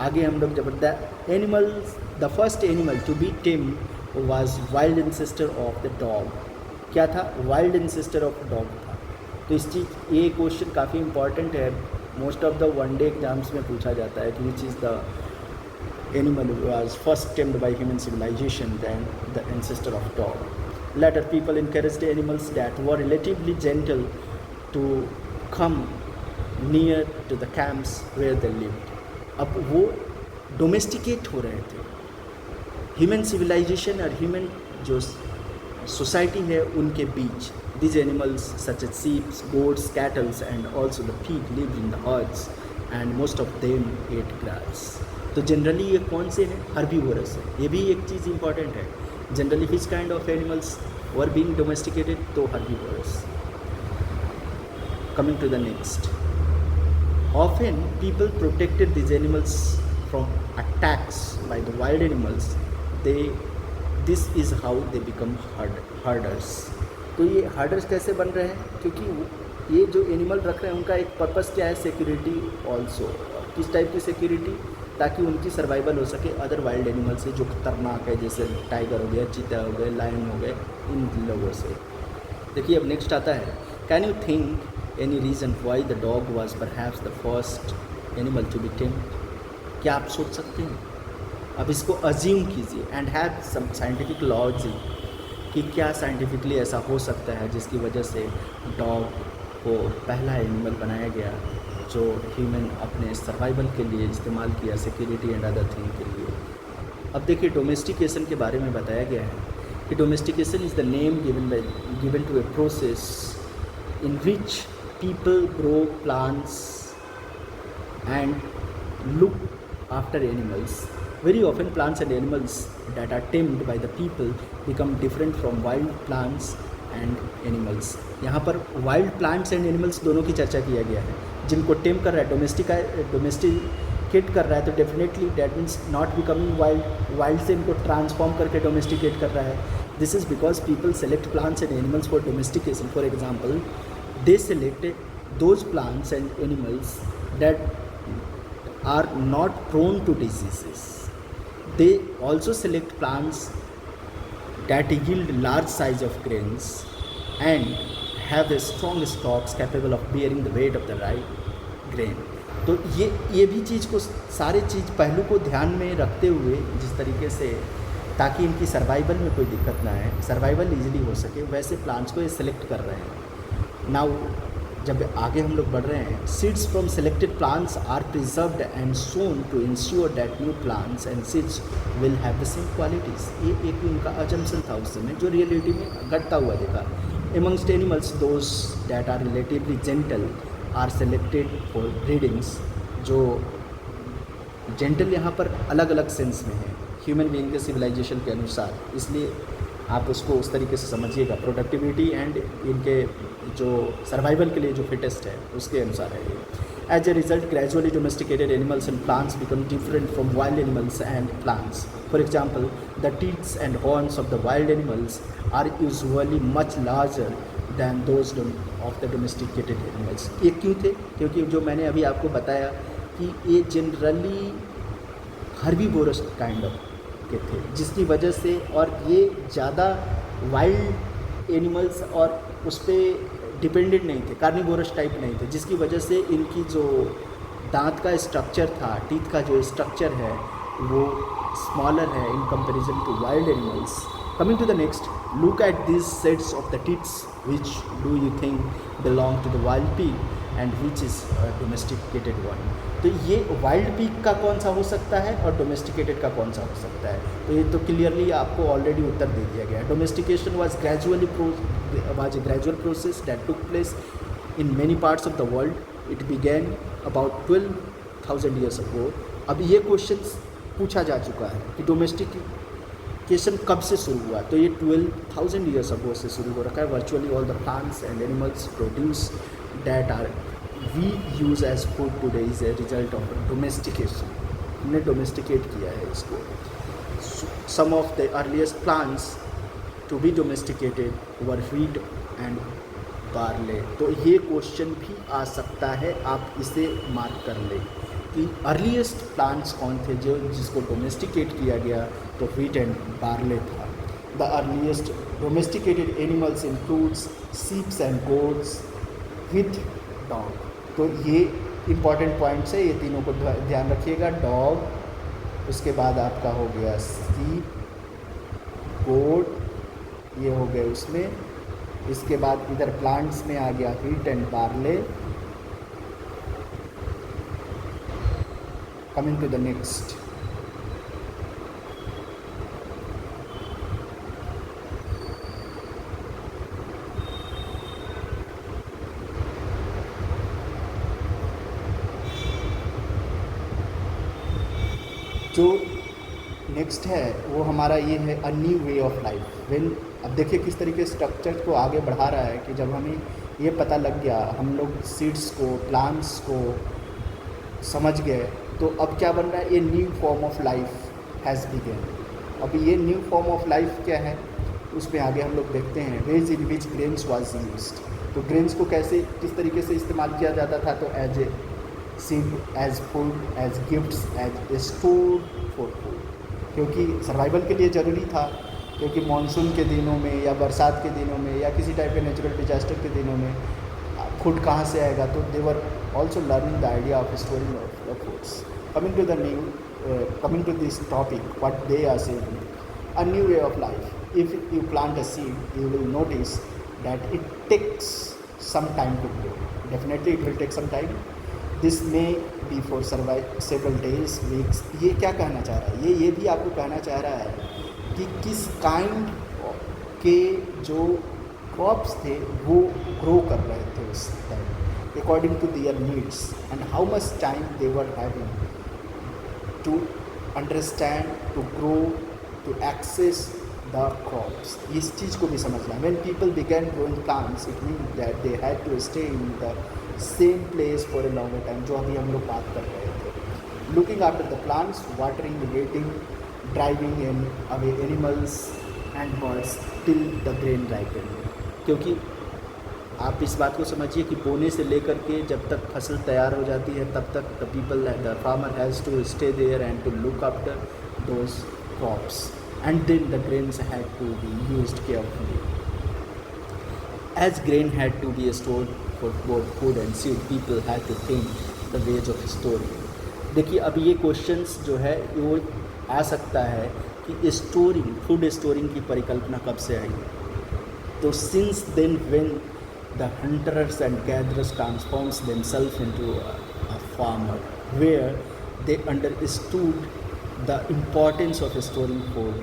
आगे हम लोग जब the animals, the first animal to be tame was wild ancestor of the dog. क्या था? Wild ancestor of dog था। तो इस चीज़ ये क्वेश्चन काफ़ी इंपॉर्टेंट है, most of the one day exams में पूछा जाता है कि which is the animal was first tamed by human civilization than the ancestor of dog. Later people encouraged animals that were relatively gentle to come near to the camps where they lived. अब वो domesticate हो रहे थे। Human civilization और human जो society है उनके बीच these animals such as sheep, goats, cattle and also the pig lived in the herds and most of them ate grass. तो जनरली ये कौन से हैं? हर्बीवोरस है। ये भी एक चीज़ इंपॉर्टेंट है। Generally which kind of animals were being domesticated? तो herbivorous. Coming to the next. Often people protected these animals from attacks by the wild animals. This is how they become herders. तो ये herders कैसे बन रहे हैं? क्योंकि ये जो एनिमल रख रहे हैं उनका एक पर्पस क्या है? Security also. किस टाइप की सिक्योरिटी? ताकि उनकी सर्वाइवल हो सके अदर वाइल्ड एनिमल से जो खतरनाक है, जैसे टाइगर हो गया, चीता हो गए, लायन हो गए, इन लोगों से। देखिए अब नेक्स्ट आता है, can you think any reason why the dog was perhaps the first animal to be tamed? क्या आप सोच सकते हैं? अब इसको अज्यूम कीजिए and have some scientific logic कि क्या साइंटिफिकली ऐसा हो सकता है जिसकी वजह से डॉग को पहला एनिमल बनाया गया जो ह्यूमन अपने सर्वाइवल के लिए इस्तेमाल किया, सिक्योरिटी एंड अदर थिंग के लिए। अब देखिए डोमेस्टिकेशन के बारे में बताया गया है कि domestication is the name given to a process in which people grow plants and look after animals. Very often plants and animals that are tamed by the people become different from wild plants and animals. यहाँ पर wild plants and animals दोनों की चर्चा किया गया है। जिनको टेम कर रहा है, डोमेस्टिकेट कर रहा है, तो definitely that means not becoming wild से इनको ट्रांसफॉर्म करके डोमेस्टिकेट कर रहा है। This is because people select plants and animals for domestication. For example, they selected those plants and animals that are not prone to diseases. They also select plants that yield large size of grains and have a strong stalks capable of bearing the weight of the right grain. तो ये भी चीज़ को, सारे चीज़ पहलू को ध्यान में रखते हुए जिस तरीके से, ताकि इनकी सर्वाइवल में कोई दिक्कत ना आए, सर्वाइवल ईजिली हो सके, वैसे प्लांट्स को ये सेलेक्ट कर रहे हैं। नाउ जब आगे हम लोग बढ़ रहे हैं, seeds from selected plants are preserved and sown to ensure that new plants and seeds will have the same qualities. ये एक उनका अजम्पशन था उस समय, जो रियलिटी में घटता हुआ देखा। Amongst animals those that are relatively gentle are selected for breedings. जो जेंटल यहाँ पर अलग अलग सेंस में है ह्यूमन बीइंग के सिविलाइजेशन के अनुसार, इसलिए आप उसको उस तरीके से समझिएगा। प्रोडक्टिविटी एंड इनके जो सर्वाइवल के लिए जो फिटेस्ट है उसके अनुसार है ये। As a result gradually domesticated animals and plants become different from wild animals and plants. For example, the teeths and horns of the wild animals are usually much larger than those of the domesticated animals. ये क्यों थे? क्योंकि जो मैंने अभी आपको बताया कि ये जनरली हर्बीवोरस काइंड ऑफ के थे, जिसकी वजह से, और ये ज़्यादा वाइल्ड एनिमल्स और उस पर डिपेंडेंट नहीं थे, कार्निवोरस टाइप नहीं थे, जिसकी वजह से इनकी जो दांत का स्ट्रक्चर था, टीथ का जो स्ट्रक्चर है वो स्मॉलर है in comparison to wild animals. Coming to the next, look at this sets of the teeths which do you think belong to the wild pig and which is domesticated one. तो ये wild pig का कौन सा हो सकता है और domesticated का कौन सा हो सकता है? तो ये तो क्लियरली आपको ऑलरेडी उत्तर दे दिया गया है। Domestication was a gradual process that took place in many parts of the world. It began about 12,000 years ago. अब ये क्वेश्चन पूछा जा चुका है कि डोमेस्टिकेशन कब से शुरू हुआ, तो ये 12,000 years ago से शुरू हो रखा है। Virtually all the plants and animals produce that are we use as food today is a result of domestication. हमने डोमेस्टिकेट किया है इसको। Some of the earliest plants to be domesticated were wheat and barley. तो ये question भी आ सकता है, आप इसे मार्क कर लें कि अर्लीस्ट प्लांट्स कौन थे जिसको डोमेस्टिकेट किया गया, तो व्हीट एंड बार्ले था। The earliest domesticated animals includes sheeps and goats with dog. तो ये इंपॉर्टेंट पॉइंट्स है, ये तीनों को ध्यान रखिएगा। डॉग, उसके बाद आपका हो गया शीप, गोट, ये हो गए उसमें। इसके बाद इधर प्लांट्स में आ गया wheat and barley. Coming to the next, जो नेक्स्ट है वो हमारा ये है a new way of life. When, अब देखिए किस तरीके स्ट्रक्चर को आगे बढ़ा रहा है कि जब हमें ये पता लग गया, हम लोग सीड्स को, प्लांट्स को समझ गए, तो अब क्या बन रहा है, ये new form of life has begun. अब ये न्यू फॉर्म ऑफ लाइफ क्या है, उसमें आगे हम लोग देखते हैं। Ways in which grains was used. तो ग्रेन्स को कैसे, किस तरीके से इस्तेमाल किया जाता था, तो as a seed, as food, as gifts, as a store for food. क्योंकि सर्वाइवल के लिए ज़रूरी था क्योंकि मानसून के दिनों में या बरसात के दिनों में या किसी टाइप के नेचुरल डिजास्टर के दिनों में फूड कहाँ से आएगा, तो they were also learning the idea of storing of the foods. Coming to this topic, what they are saying, a new way of life. If you plant a seed, you will notice that it takes some time to grow. Definitely it will take some time. This may be for several days, weeks. ये क्या कहना चाह रहा है, ये भी आपको कहना चाह रहा है कि किस काइंड के जो क्रॉप्स थे वो ग्रो कर रहे थे उस time according to their needs and how much time they were having to understand, to grow, to access the crops. इस चीज़ को भी समझना है. When people began growing plants, it means that they had to stay in the same place for a longer time, जो अभी हम लोग बात कर रहे थे. Looking after the plants, watering, irrigating, driving in away animals and birds till the grain ripened. क्योंकि आप इस बात को समझिए कि बोने से लेकर के जब तक फसल तैयार हो जाती है तब तक the farmer has to stay there and to look after those crops and then the grains had to be used carefully. As grain had to be stored for both food and seed, people had to think the ways of storing. देखिए अब ये questions जो है वो आ सकता है कि storing, food storing की परिकल्पना कब से आई. तो since then when the hunters and gatherers transforms themselves into a farmer, where they understood the importance of storing food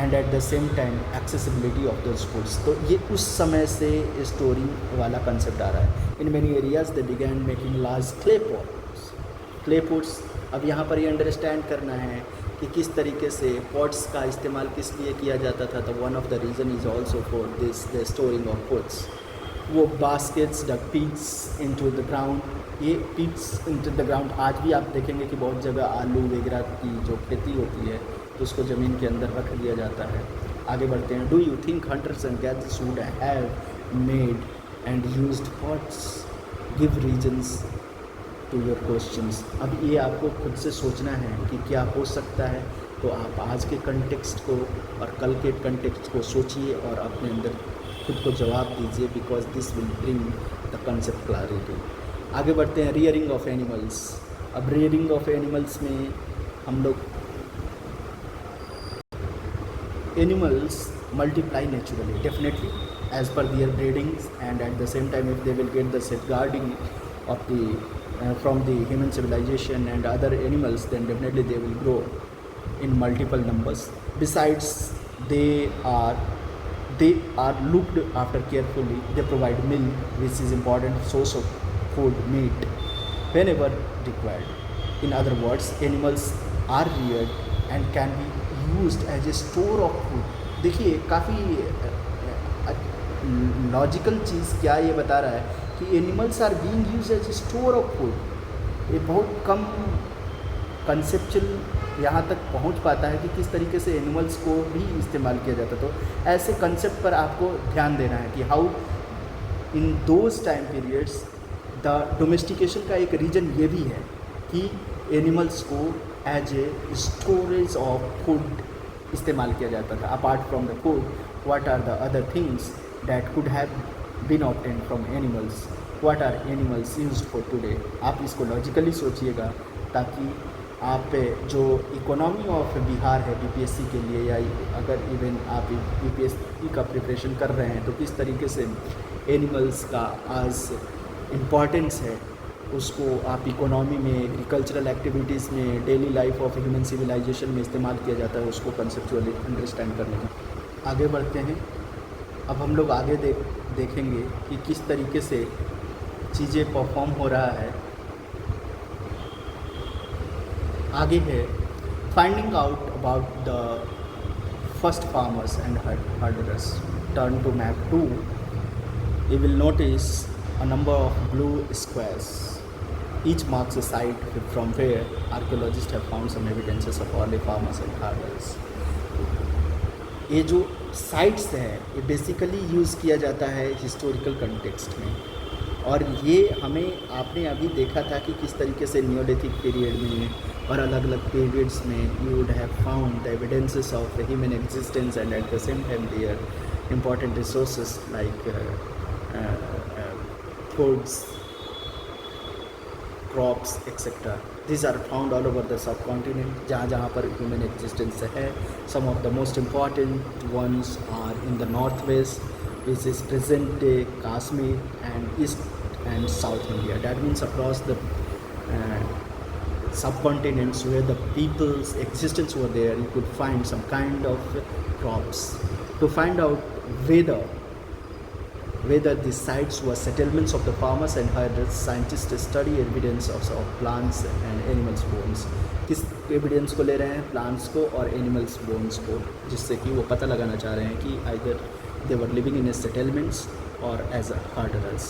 and at the same time accessibility of those foods. तो ये उस समय से स्टोरिंग वाला कंसेप्ट आ रहा है. In many areas they began making large clay pots. अब यहाँ पर ये अंडरस्टैंड करना है कि किस तरीके से पॉट्स का इस्तेमाल किस लिए किया जाता था. तो one of the reason is also for this the storing of foods. वो baskets the pits into the ground, ये पीट्स इनटू द ग्राउंड आज भी आप देखेंगे कि बहुत जगह आलू वगैरह की जो खेती होती है तो उसको ज़मीन के अंदर रख दिया जाता है. आगे बढ़ते हैं. Do you think hunters and gatherers would have made and used pots? Give reasons to your questions. अब ये आपको खुद से सोचना है कि क्या हो सकता है. तो आप आज के कंटेक्स्ट को और कल के कंटेक्स्ट को सोचिए और अपने अंदर खुद को जवाब दीजिए, because this will bring the concept clarity. आगे बढ़ते हैं. Rearing of animals. अब रियरिंग ऑफ एनिमल्स में हम लोग animals multiply naturally definitely as per their breedings and at the same time if they will get the safeguarding of the from the human civilization and other animals, then definitely they will grow in multiple numbers. Besides, they are looked after carefully. They provide milk, which is important source of food, meat, whenever required. In other words, animals are reared and can be used as a store of food. देखिए काफ़ी logical चीज़ क्या ये बता रहा है कि animals are being use as store of food. ये बहुत कम कंसेप्चुअल यहाँ तक पहुँच पाता है कि किस तरीके से एनिमल्स को भी इस्तेमाल किया जाता. तो ऐसे कंसेप्ट पर आपको ध्यान देना है कि how in those time periods the domestication का एक रीज़न ये भी है कि एनिमल्स को as a storage of food इस्तेमाल किया जाता था. Apart from the food, what are the other things that could have been obtained from animals, what are animals used for today. आप इसको लॉजिकली सोचिएगा ताकि आप जो इकोनॉमी ऑफ बिहार है बीपीएससी के लिए, या अगर इवन आप बीपीएससी का प्रिपरेशन कर रहे हैं तो किस तरीके से एनिमल्स का आज इम्पॉर्टेंस है उसको आप इकोनॉमी में, एग्रीकल्चरल एक्टिविटीज़ में, daily life of human civilization में इस्तेमाल किया जाता है, उसको कंसेप्चुअली अंडरस्टैंड करने में. आगे बढ़ते हैं. अब हम लोग आगे देखेंगे कि किस तरीके से चीज़ें परफॉर्म हो रहा है. आगे है finding out about the first farmers and herderers. Turn to map 2. You will notice a number of blue squares. Each marks a site from where archaeologists have found some evidences of early farmers and herders. ये जो sites हैं ये basically use किया जाता है historical context में, और ये हमें आपने अभी देखा था कि किस तरीके से नियोलिथिक पीरियड में और अलग अलग पीरियड्स में you would have found the evidences of human existence and at the same time their important resources like foods, crops, etc. These are found all over the subcontinent जहाँ जहाँ पर human existence है. Some of the most important ones are in the northwest, which is present day Kashmir, and east and south India. That means across the subcontinents where the people's existence were there, you could find some kind of crops. To find out whether these sites were settlements of the farmers and herders, scientists study evidence of plants and animals bones. किस evidence को ले रहे हैं? Plants को और animals bones को, जिससे कि वो पता लगाना चाह रहे हैं कि either they were living in a settlements or as a herderers.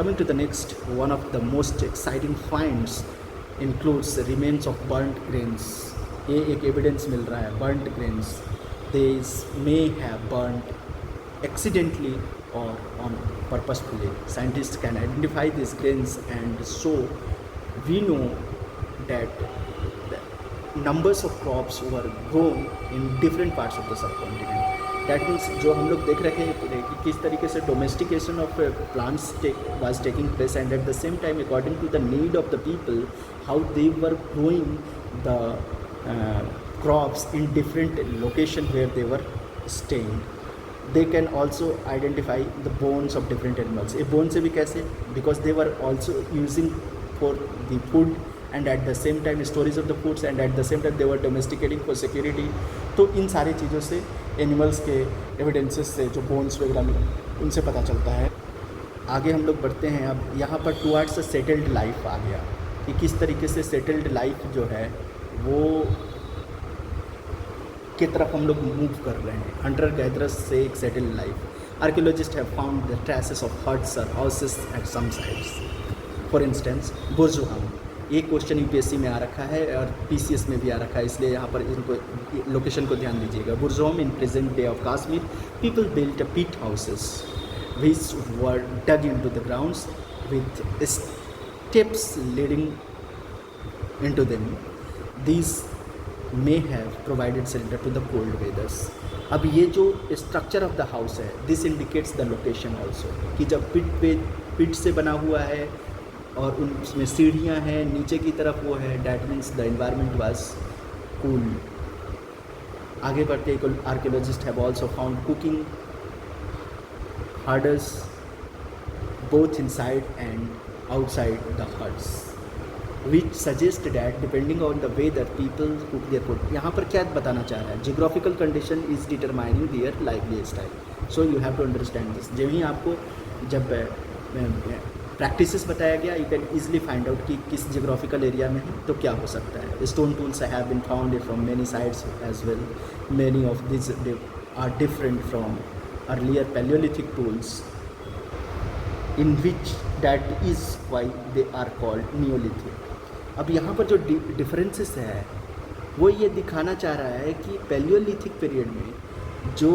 Coming to the next, one of the most exciting finds includes remains of burnt grains. ये एक एविडेंस मिल रहा है, burnt grains. These may have burnt accidentally or on purposefully. Scientists can identify these grains, and so we know that the numbers of crops were grown in different parts of the subcontinent. That means जो हम लोग देख रहे हैं कि किस तरीके से domestication of plants was taking place, and at the same time according to the need of the people, how they were growing the crops in different location where they were staying. They can also identify the bones of different animals. ये bones से भी कैसे? Because they were also using for the food, and at the same time storage of the foods, and at the same time they were domesticating for security. तो इन सारी चीज़ों से animals के evidences से जो बोन्स वगैरह मिले उनसे पता चलता है. आगे हम लोग बढ़ते हैं. अब यहाँ पर टुवर्ड्स अ सेटल्ड लाइफ आ गया कि किस तरीके से सेटल्ड लाइफ जो है वो की तरफ हम लोग मूव कर रहे हैं. हंटर गैदरर्स से एक settled life. Archaeologist have found the traces of huts और houses at some sites. For instance Burzahom. ये क्वेश्चन यूपीएससी में आ रखा है और पीसीएस में भी आ रखा है, इसलिए यहाँ पर इनको लोकेशन को ध्यान दीजिएगा. Burzahom in present day of Kashmir, people built pit houses which were dug into the grounds with steps leading into them. These may have provided shelter to the cold weathers. अब ये जो स्ट्रक्चर ऑफ द हाउस है, this indicates the location also, कि जब पिट से बना हुआ है और उसमें सीढ़ियाँ हैं, नीचे की तरफ वो है, that means the environment was cool. आगे बढ़ते archaeologist have also found cooking herders both inside and outside the huts, which suggest that depending on the weather people cook their food. यहाँ पर क्या बताना चाह रहा है? Geographical condition is determining their lifestyle, so you have to understand this. जब ही आपको जब प्रैक्टिसेस बताया गया, you can easily find out कि किस geographical area में है तो क्या हो सकता है. Stone tools have been found from many sites as well. Many of these are different from earlier Paleolithic tools, in which that is why they are called Neolithic. अब यहाँ पर जो डिफरेंसेस है वो ये दिखाना चाह रहा है कि पैलियोलिथिक पीरियड में जो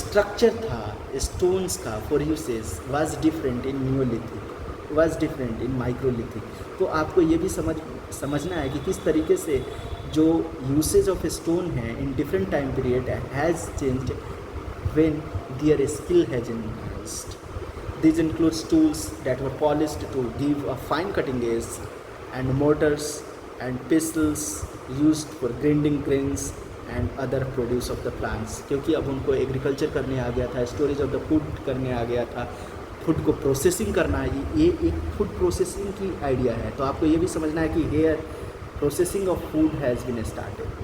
स्ट्रक्चर था स्टोन्स का for usage was different in Neolithic, was different in microlithic. तो आपको ये भी समझना है कि किस तरीके से जो यूसेज ऑफ स्टोन है in different time period has changed when their skill has enhanced. These includes tools that were polished to give a fine cutting edge, and mortars and pestles used for grinding grains and other produce of the plants. क्योंकि अब उनको agriculture करने आ गया था, storage of the food करने आ गया था, food को प्रोसेसिंग करना, ये एक फूड प्रोसेसिंग की आइडिया है. तो आपको ये भी समझना है कि here processing of food has been started.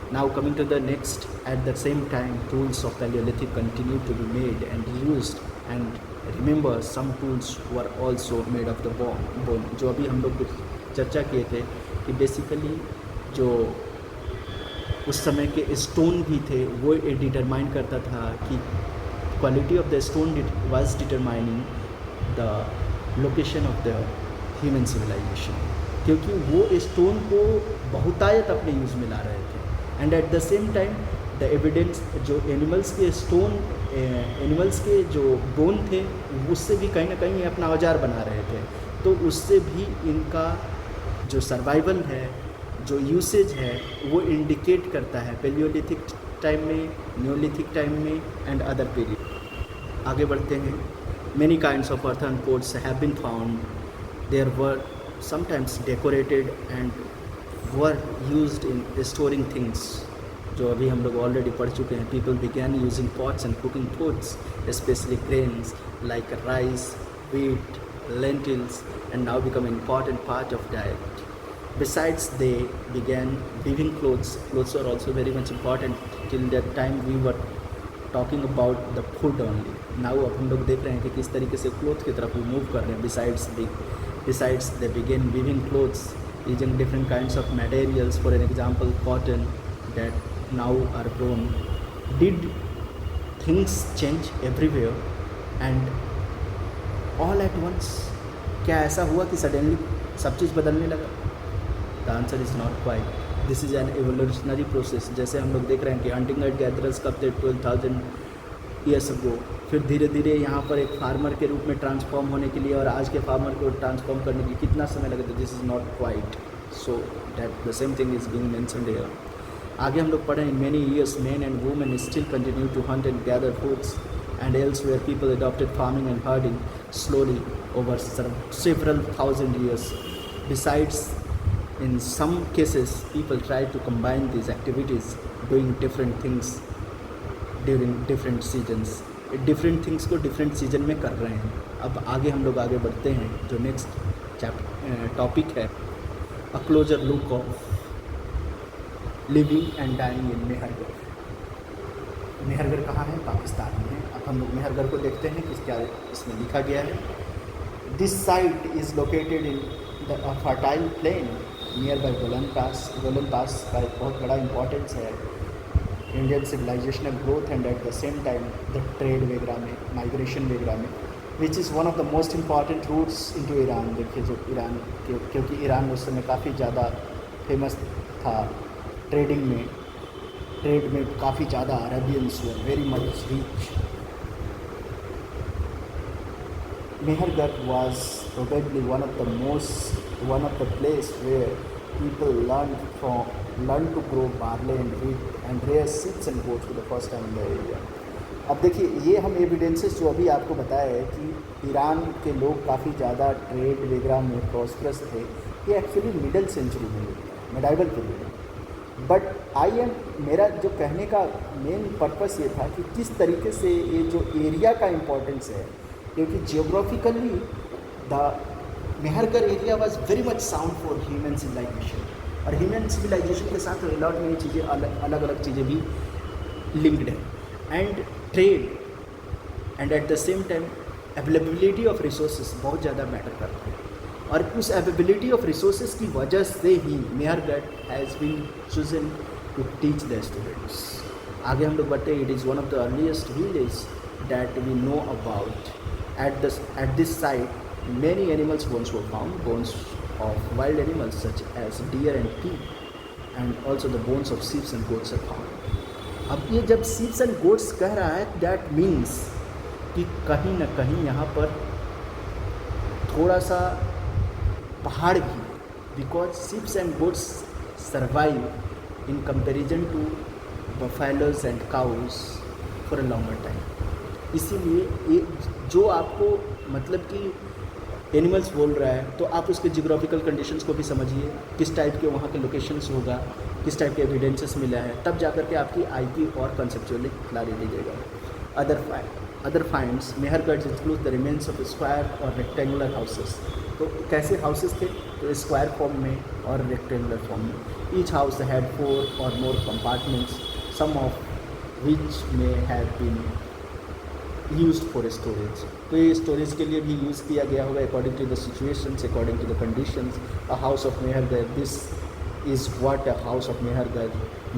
Now coming to the next, at the same time tools of Paleolithic continued to be made and used, and remember some tools were also made of the bone. जो अभी हम लोग चर्चा किए थे कि basically जो उस समय के स्टोन भी थे वो डिटरमाइन करता था कि quality of the stone was determining the location of the human civilization, क्योंकि वो स्टोन को बहुतायत अपने यूज़ में ला रहे थे. And at the same time the evidence जो एनिमल्स के स्टोन एनिमल्स के जो बोन थे उससे भी कहीं ना कहीं अपना औजार बना रहे थे, तो उससे भी इनका जो सर्वाइवल है, जो यूसेज है, वो इंडिकेट करता है पेलियोलिथिक टाइम में, न्योलिथिक टाइम में एंड अदर पीरियड। आगे बढ़ते हैं। Many kinds of earthen pots have been found, there were sometimes decorated and were used in storing things, जो अभी हम लोग ऑलरेडी पढ़ चुके हैं। People began using pots and cooking foods, specially grains like rice, wheat, lentils, and now become an important part of diet. Besides, they began weaving clothes. Clothes are also very much important. Till that time we were talking about the food only. Now अब हम लोग देख रहे हैं कि किस तरीके से क्लोथ की तरफ मूव कर रहे हैं. Besides they began weaving clothes using different kinds of materials. For an example, cotton that now are grown. Did things change everywhere and all at once? क्या ऐसा हुआ कि सडनली सब चीज़ बदलने लगा? The answer is not quite. This is an evolutionary process. जैसे हम लोग देख रहे हैं कि हंटिंग एंड गैदरर्स कब थे 12,000 ईयर्स अगो, फिर धीरे धीरे यहाँ पर एक फार्मर के रूप में ट्रांसफॉर्म होने के लिए और आज के फार्मर को ट्रांसफॉर्म करने के लिए कितना समय लगा था? This is not quite. So that the same thing is being mentioned here. आगे हम लोग पढ़े in many years men and women still continue to hunt and gather foods, and elsewhere people adopted farming and herding slowly over several thousand years. Besides, in some cases people tried to combine these activities, doing different things during different seasons. Different things को different season में कर रहे हैं. अब आगे हम लोग आगे बढ़ते हैं. जो नेक्स्ट टॉपिक है, a closer look of living and dying in Mehrgarh. Mehrgarh कहाँ है? पाकिस्तान में है. अब हम लोग मेहरगढ़ को देखते हैं कि क्या इसमें लिखा गया है. This site is located in the fertile plain near by Bolan pass. Bolan pass का एक बहुत बड़ा इंपॉर्टेंस है Indian civilizational growth and at the same time the trade वगैरह में, माइग्रेशन वगैरह में, which is one of the most important routes into Iran. देखिए जो ईरान, क्योंकि ईरान उस समय काफ़ी ज़्यादा फेमस था ट्रेडिंग में. ट्रेड में काफ़ी ज़्यादा Arabians were very much rich. Mehrgarh was probably one of the place where people learned to grow barley and wheat and rear sheep and goats for the first time in the area. अब देखिए, ये हम evidences जो अभी आपको बताया है कि ईरान के लोग काफ़ी ज़्यादा ट्रेड वगैरह में प्रॉस्परस थे, ये एक्चुअली मिडल सेंचुरी में होता है, मिडाइवल पीरियड में. बट मेरा जो कहने का मेन पर्पस ये था कि किस तरीके से ये जो एरिया का इम्पोर्टेंस है, क्योंकि geographically the Mehrgarh area was very much sound for human civilization, और ह्यूमन सिविलाइजेशन के साथ अलॉट में चीज़ें अलग अलग चीज़ें भी लिंक्ड हैं. And trade and at the same time availability of resources बहुत ज़्यादा मैटर करता है, और उस अवेलेबिलिटी ऑफ रिसोर्सेज की वजह से ही Mehrgarh has been chosen to teach the students. आगे हम लोग बढ़ते हैं. It is one of the earliest village that we know about. At this site, many animals bones were found, bones of wild animals such as deer and pig, and also the bones of sheep and goats are found. अब ये जब sheep and goats कह रहा है, that means कि कहीं ना कहीं यहाँ पर थोड़ा सा पहाड़ भी, because sheep and goats survive in comparison to buffaloes and cows for a longer time. इसीलिए ये जो आपको मतलब कि एनिमल्स बोल रहा है, तो आप उसके जियोग्राफिकल कंडीशंस को भी समझिए, किस टाइप के वहाँ के लोकेशंस होगा, किस टाइप के एविडेंसेस मिला है, तब जा कर के आपकी आईपी और कंसेप्चुअली क्लैरिटी देगा. Other finds Mehrgarh include the remains of square और रेक्टेंगुलर हाउसेस. तो कैसे हाउसेस थे? तो स्क्वायर फॉर्म में और रेक्टेंगुलर फॉर्म में. Each house had 4 or more compartments, some of which may have been used for storage. तो ये स्टोरेज के लिए भी यूज़ किया गया होगा according to the situations, according to the conditions. A house of Mehrgarh, this is what a house of Mehrgarh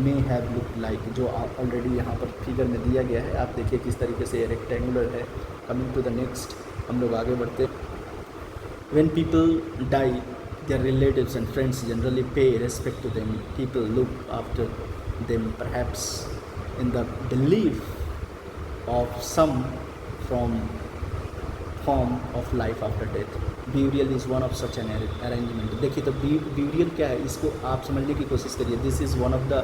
may have look like, जो already यहाँ पर फिगर में दिया गया है. आप देखिए किस तरीके से रेक्टेंगुलर है. कमिंग टू द नेक्स्ट, हम लोग आगे बढ़ते. When people die, their relatives and friends generally pay respect to them. People look after them, perhaps in the belief of some from form of life after death. Burial is one of such an arrangement. देखिए तो burial क्या है, इसको आप समझने की कोशिश करिए. This is one of the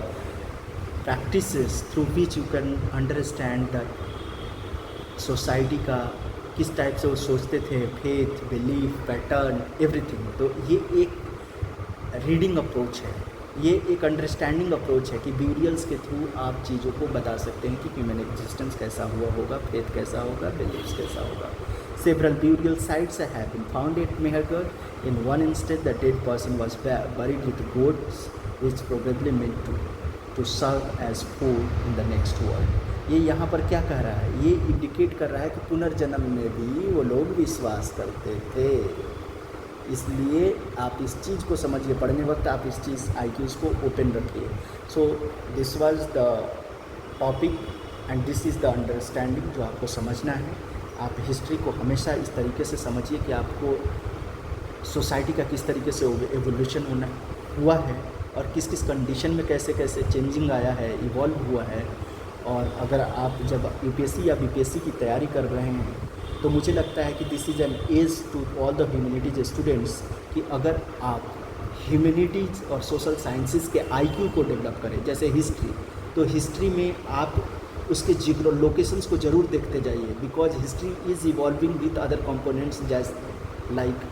practices through which you can understand that society का किस टाइप से वो सोचते थे, फेथ, बिलीफ, पैटर्न, एवरीथिंग. तो ये एक रीडिंग अप्रोच है, ये एक अंडरस्टैंडिंग अप्रोच है कि ब्यूरियल्स के थ्रू आप चीज़ों को बता सकते हैं कि ह्यूमन एग्जिस्टेंस कैसा हुआ होगा, फेथ कैसा होगा, बिलीव्स कैसा होगा. Several burial sites have been found at Mehergarh. In one instance, the dead person was buried with goats, which probably meant to serve as food in the next world. ये यहाँ पर क्या कह रहा है, ये इंडिकेट कर रहा है कि पुनर्जन्म में भी वो लोग विश्वास करते थे. इसलिए आप इस चीज़ को समझिए, पढ़ने वक्त आप इस चीज़ IQs को ओपन रखिए. So this was the topic and this is the understanding जो आपको समझना है. आप हिस्ट्री को हमेशा इस तरीके से समझिए कि आपको सोसाइटी का किस तरीके से एवोल्यूशन हुआ है और किस किस कंडीशन में कैसे कैसे चेंजिंग आया है, इवॉल्व हुआ है. और अगर आप जब UPSC या BPSC की तैयारी कर रहे हैं तो मुझे लगता है कि this is an edge to all the humanities students कि अगर आप ह्यूमैनिटीज़ और सोशल साइंसेस के IQ को डेवलप करें. जैसे हिस्ट्री, तो हिस्ट्री में आप उसके जियो लोकेशंस को ज़रूर देखते जाइए, because history is evolving with other components जैसे like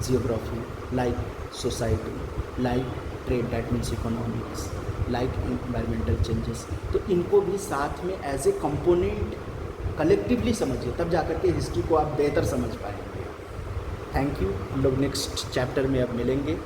geography, like society, like trade, that means economics, like environmental changes. तो इनको भी साथ में एज ए कंपोनेंट कलेक्टिवली समझिए, तब जाकर के हिस्ट्री को आप बेहतर समझ पाएंगे. Thank you. हम लोग नेक्स्ट चैप्टर में अब मिलेंगे.